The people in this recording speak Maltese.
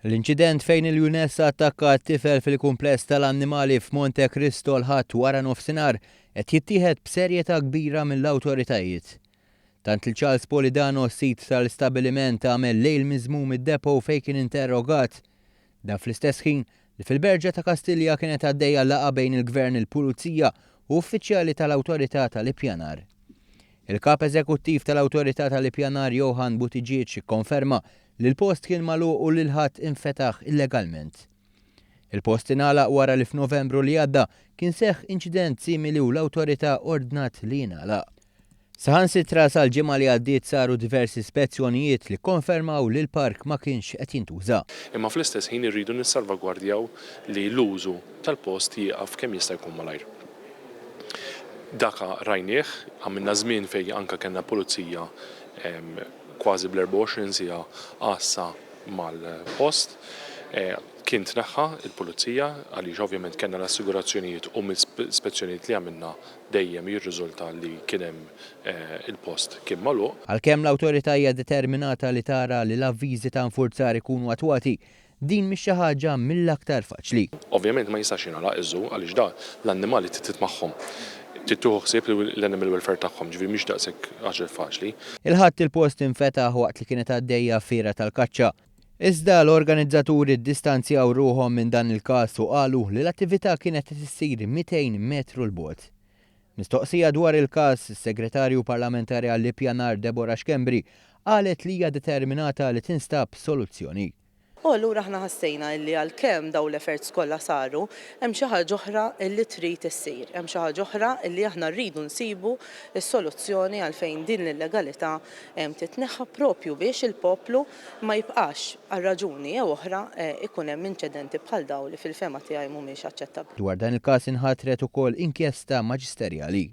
L-inċident fejn il-Junessa attakka t-tifel fil-kumpless tal-annimali f'Monte Cristo l-ħadd wara nofsinhar qed jittieħed b'serjetà kbira mill-awtoritajiet. Tant il-Charles Polidano sit tal-istabbiliment għamel lejl miżmum id-depo fejn kien interrogat. Dan fl-istess ħin li fil-Berġa ta' Kastilja kienet għaddejja laqgħa bejn il-Gvern, il-Pulizija u uffiċjali tal-Awtorità tal-Ippjanar. Il-kap eżekuttiv tal-Awtorità tal-Ippjanar Johan Buttigieg konferma li l-post kien magħluq u li l-ħadd infetaħ illegalment. Il-post ingħalaq wara li f'Novembru li għadda kien seħħ inċident simili u l-awtorità ordnat li jingħalaq. Saħansitra sal-ġimgħa li għaddiet saru diversi ispezzjonijiet li konfermaw li l-park ma kienx qed jintuża. Imma fl-istess ħin irridu nissalvagwardjaw li l-użu tal-post jieqaf kemm jista' jkun malajr. Daka rajnieh, għamilna żmien fejn anke kellna pulizija kważi bl-24 siegħa għassa mal-post. Kien tneħħa il-pulizija għaliex ovvjament kellna l-assigurazzjonijiet u mill-ispezzjonijiet li għamilna dejjem jirriżulta li kien hemm il-post kien magħluq. Għalkemm l-awtorità hija determinata li tara li l-avviżi ta' nfurzar ikunu attwati, din mhix xi ħaġa mill-aktar faċli. Ovvjament ma jistax jingħalaq iżżu għaliex da l-annimali trid magħhom. Tittuħu ħsieb l-animal welfare tagħhom, ġifieri mhix daqshekk ħaġa faċli. Il-ħadd il-post infetaħ waqt li kienet għaddejja fiera tal-kaċċa. Iżda l-organizzaturi ddistanzjaw ruhom minn dan il-każ u qalu li l-attività kienet issir 200 metru l-bogħod. Mistoqsija dwar il-każ, is-Segretarju Parlamentari għall-Ippjanar Deborah Xkembri qalet li hija determinata li tinstab soluzzjoni. U allura aħna ħassejna li għalkemm dawn l-efforts kollha saru, hemm xi ħaġa oħra li trid issir, hemm xi ħaġa oħra li aħna rridu nsibu s-soluzzjoni għalfejn din l-illegalità titneħħa propju biex il-poplu ma jibqax għal raġuni jew oħra ikun hemm inċidenti bħal dawn li fil-fema tiegħi mhumiex aċċettabbli. Dwar dan il-każ inħatret ukoll inkjesta maġisterjali.